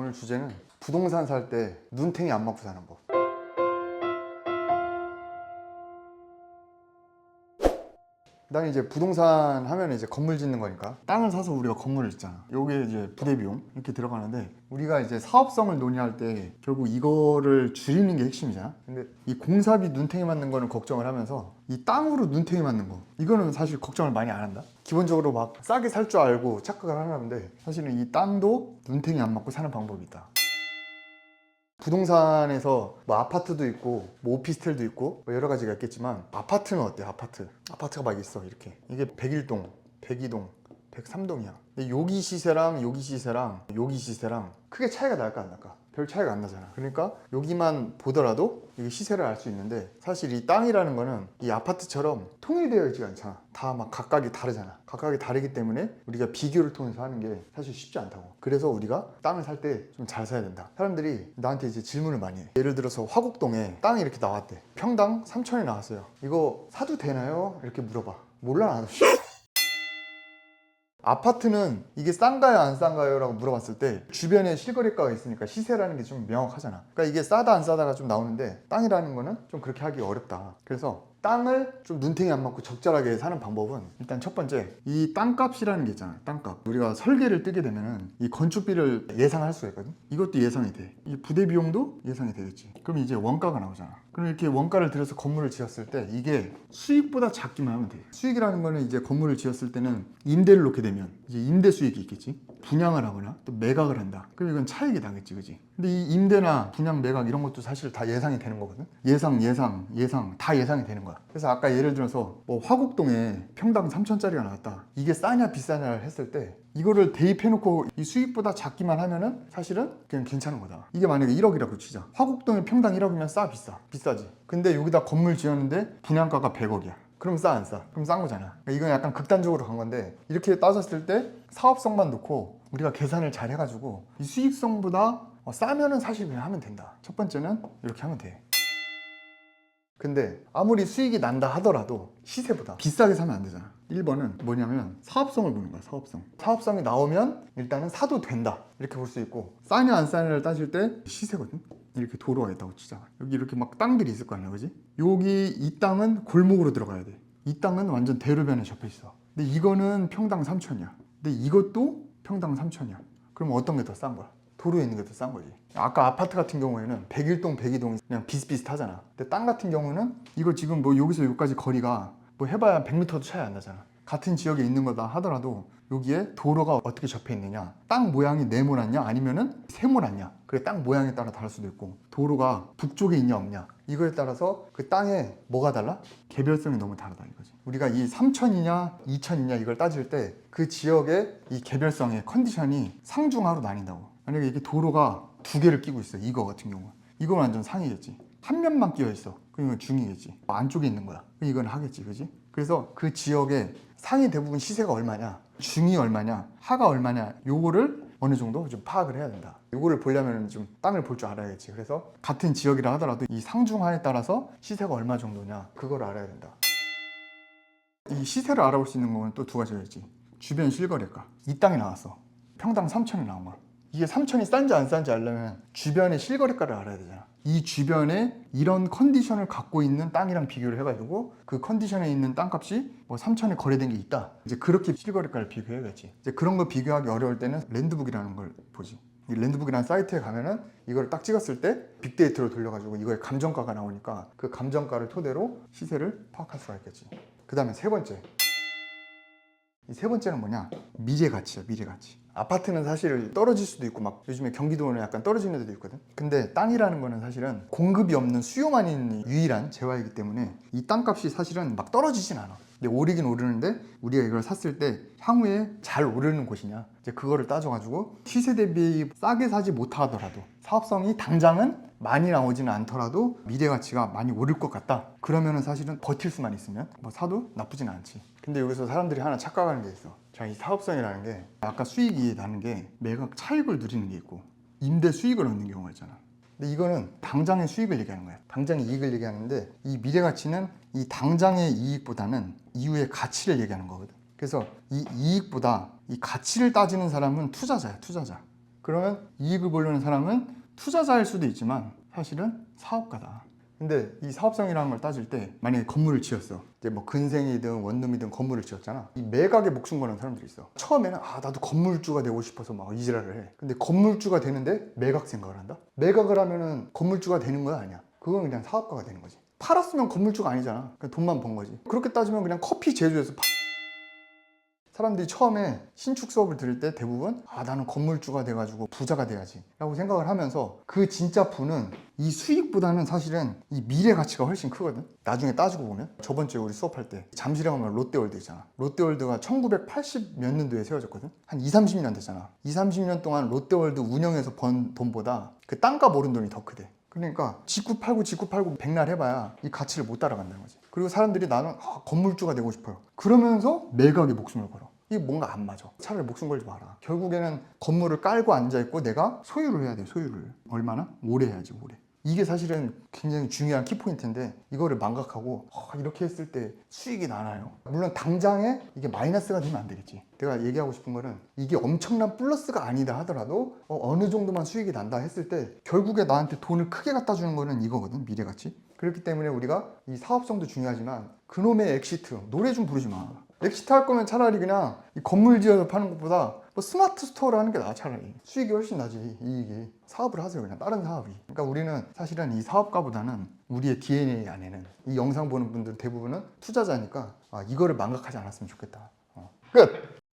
오늘 주제는 부동산 살 때 눈탱이 안 맞고 사는 법. 난 이제 부동산 하면 이제 건물 짓는 거니까 땅을 사서 우리가 건물을 짓잖아. 요게 이제 부대 비용 이렇게 들어가는데, 우리가 이제 사업성을 논의할 때 결국 이거를 줄이는 게 핵심이잖아. 근데 이 공사비 눈탱이 맞는 거는 걱정을 하면서 이 땅으로 눈탱이 맞는 거, 이거는 사실 걱정을 많이 안 한다. 기본적으로 막 싸게 살 줄 알고 착각을 하는데, 사실은 이 땅도 눈탱이 안 맞고 사는 방법이 있다. 부동산에서 뭐 아파트도 있고 뭐 오피스텔도 있고 뭐 여러 가지가 있겠지만, 아파트는 어때요? 아파트가 막 있어. 이렇게 이게 101동, 102동, 103동이야. 근데 여기 시세랑 여기 시세랑 여기 시세랑 크게 차이가 날까 안 날까? 별 차이가 안 나잖아. 그러니까 여기만 보더라도 이게 시세를 알 수 있는데, 사실 이 땅이라는 거는 이 아파트처럼 통일되어 있지가 않잖아. 다 막 각각이 다르잖아. 각각이 다르기 때문에 우리가 비교를 통해서 하는 게 사실 쉽지 않다고. 그래서 우리가 땅을 살 때 좀 잘 사야 된다. 사람들이 나한테 이제 질문을 많이 해. 예를 들어서 화곡동에 땅이 이렇게 나왔대. 평당 3천이 나왔어요. 이거 사도 되나요? 이렇게 물어봐. 몰라 나도. 아파트는 이게 싼가요 안 싼가요? 라고 물어봤을 때 주변에 실거래가가 있으니까 시세라는 게 좀 명확하잖아. 그러니까 이게 싸다 안 싸다가 좀 나오는데, 땅이라는 거는 좀 그렇게 하기 어렵다. 그래서 땅을 좀 눈탱이 안 맞고 적절하게 사는 방법은, 일단 첫 번째, 이 땅값이라는 게 있잖아. 땅값. 우리가 설계를 뜨게 되면은 이 건축비를 예상할 수가 있거든. 이것도 예상이 돼. 이 부대 비용도 예상이 되겠지. 그럼 이제 원가가 나오잖아. 그럼 이렇게 원가를 들여서 건물을 지었을 때 이게 수익보다 작기만 하면 돼. 수익이라는 거는 이제 건물을 지었을 때는 임대를 놓게 되면 이제 임대 수익이 있겠지. 분양을 하거나 또 매각을 한다. 그럼 이건 차익이 나겠지, 그지? 근데 이 임대나 분양, 매각 이런 것도 사실 다 예상이 되는 거거든. 예상 다 예상이 되는 거야. 그래서 아까 예를 들어서 뭐 화곡동에 평당 3천짜리가 나왔다. 이게 싸냐 비싸냐를 했을 때 이거를 대입해놓고 이 수익보다 작기만 하면은 사실은 그냥 괜찮은 거다. 이게 만약에 1억이라고 치자. 화곡동에 평당 1억이면 싸 비싸? 비싸지. 근데 여기다 건물 지었는데 분양가가 100억이야. 그럼 싸 안 싸? 그럼 싼 거잖아. 그러니까 이건 약간 극단적으로 간 건데, 이렇게 따졌을 때 사업성만 놓고 우리가 계산을 잘 해가지고 이 수익성보다 싸면은 사실 그냥 하면 된다. 첫 번째는 이렇게 하면 돼. 근데 아무리 수익이 난다 하더라도 시세보다 비싸게 사면 안 되잖아. 1번은 뭐냐면 사업성을 보는 거야. 사업성이 나오면 일단은 사도 된다, 이렇게 볼 수 있고, 싸냐 안 싸냐를 따질 때 시세거든. 이렇게 도로가 있다고 치자. 여기 이렇게 막 땅들이 있을 거 아니야, 그지? 여기 이 땅은 골목으로 들어가야 돼. 이 땅은 완전 대로변에 접해 있어. 근데 이거는 평당 3천이야. 근데 이것도 평당 3천이야. 그럼 어떤 게 더 싼 거야? 도로에 있는 게 더 싼 거지. 아까 아파트 같은 경우에는 101동, 102동이 그냥 비슷비슷하잖아. 근데 땅 같은 경우는 이거 지금 뭐 여기서 여기까지 거리가 뭐 해봐야 100m도 차이 안 나잖아. 같은 지역에 있는 거다 하더라도 여기에 도로가 어떻게 접해 있느냐, 땅 모양이 네모났냐 아니면은 세모났냐, 그게 땅 모양에 따라 다를 수도 있고, 도로가 북쪽에 있냐 없냐, 이거에 따라서 그 땅에 뭐가 달라? 개별성이 너무 다르다 이거지. 우리가 이 3천이냐 2천이냐 이걸 따질 때 그 지역의 이 개별성의 컨디션이 상중하로 나뉜다고. 만약에 이게 도로가 두 개를 끼고 있어, 이거 같은 경우 이건 완전 상이겠지. 한 면만 끼어 있어, 그러면 중이겠지. 안쪽에 있는 거야, 이건 하겠지, 그지? 그래서 그 지역의 상이 대부분 시세가 얼마냐, 중이 얼마냐, 하가 얼마냐, 요거를 어느 정도 좀 파악을 해야 된다. 요거를 보려면 좀 땅을 볼 줄 알아야겠지. 그래서 같은 지역이라 하더라도 이 상중하에 따라서 시세가 얼마 정도냐, 그걸 알아야 된다. 이 시세를 알아볼 수 있는 건 또 두 가지가 있지. 주변 실거래가. 이 땅이 나왔어. 평당 3천이 나온 거야. 이게 3천이 싼지 안 싼지 알려면 주변의 실거래가를 알아야 되잖아. 이 주변에 이런 컨디션을 갖고 있는 땅이랑 비교를 해가지고 그 컨디션에 있는 땅값이 뭐 3천에 거래된 게 있다. 이제 그렇게 실거래가를 비교해야겠지. 이제 그런 거 비교하기 어려울 때는 랜드북이라는 걸 보지. 이 랜드북이라는 사이트에 가면은 이걸 딱 찍었을 때 빅데이터로 돌려가지고 이거의 감정가가 나오니까 그 감정가를 토대로 시세를 파악할 수가 있겠지. 그 다음에 세 번째. 이 세 번째는 뭐냐? 미래 가치야, 미래 가치. 아파트는 사실 떨어질 수도 있고, 막 요즘에 경기도는 약간 떨어지는 데도 있거든. 근데 땅이라는 거는 사실은 공급이 없는 수요만 있는 유일한 재화이기 때문에 이 땅값이 사실은 막 떨어지진 않아. 근데 오르긴 오르는데, 우리가 이걸 샀을 때 향후에 잘 오르는 곳이냐, 이제 그거를 따져가지고 시세 대비 싸게 사지 못하더라도, 사업성이 당장은 많이 나오지는 않더라도 미래 가치가 많이 오를 것 같다, 그러면은 사실은 버틸 수만 있으면 뭐 사도 나쁘진 않지. 근데 여기서 사람들이 하나 착각하는 게 있어. 자, 이 사업성이라는 게 아까 수익이 나는 게 매각 차익을 누리는 게 있고 임대 수익을 얻는 경우가 있잖아. 근데 이거는 당장의 수익을 얘기하는 거야. 당장의 이익을 얘기하는데, 이 미래 가치는 이 당장의 이익보다는 이후의 가치를 얘기하는 거거든. 그래서 이 이익보다 이 가치를 따지는 사람은 투자자야, 투자자. 그러면 이익을 보려는 사람은 투자자일 수도 있지만 사실은 사업가다. 근데 이 사업성이라는 걸 따질 때 만약에 건물을 지었어. 이제 뭐 근생이든 원룸이든 건물을 지었잖아. 이 매각에 목숨 거는 사람들이 있어. 처음에는 나도 건물주가 되고 싶어서 막 이지랄을 해. 근데 건물주가 되는데 매각 생각을 한다? 매각을 하면은 건물주가 되는 거야 아니야? 그건 그냥 사업가가 되는 거지. 팔았으면 건물주가 아니잖아. 그냥 돈만 번 거지. 그렇게 따지면 그냥 커피 제조해서 사람들이 처음에 신축 수업을 들을 때 대부분 나는 건물주가 돼가지고 부자가 돼야지 라고 생각을 하면서 그 진짜 부는 이 수익보다는 사실은 이 미래 가치가 훨씬 크거든. 나중에 따지고 보면 저번 주에 우리 수업할 때 잠실에 가면 롯데월드 있잖아. 롯데월드가 1980 몇 년도에 세워졌거든. 한 2, 30년 됐잖아. 2, 30년 동안 롯데월드 운영해서 번 돈보다 그 땅값 오른 돈이 더 크대. 그러니까 직구 팔고 백날 해봐야 이 가치를 못 따라간다는 거지. 그리고 사람들이 나는 건물주가 되고 싶어요. 그러면서 매각에 목숨을 걸어. 이게 뭔가 안 맞아. 차라리 목숨 걸지 마라. 결국에는 건물을 깔고 앉아있고 내가 소유를 해야 돼. 소유를. 얼마나? 오래 해야지. 오래. 이게 사실은 굉장히 중요한 키포인트인데 이거를 망각하고 이렇게 했을 때 수익이 나나요? 물론 당장에 이게 마이너스가 되면 안 되겠지. 내가 얘기하고 싶은 거는 이게 엄청난 플러스가 아니다 하더라도 어느 정도만 수익이 난다 했을 때 결국에 나한테 돈을 크게 갖다 주는 거는 이거거든. 미래가치. 그렇기 때문에 우리가 이 사업성도 중요하지만 그놈의 엑시트 노래 좀 부르지 마. 엑시트 할 거면 차라리 그냥 이 건물 지어서 파는 것보다 뭐 스마트 스토어를 하는 게 나아. 차라리 수익이 훨씬 나지. 이익이. 사업을 하세요. 그냥 다른 사업이. 그러니까 우리는 사실은 이 사업가보다는 우리의 DNA 안에는 이 영상 보는 분들 대부분은 투자자니까 이거를 망각하지 않았으면 좋겠다. 끝!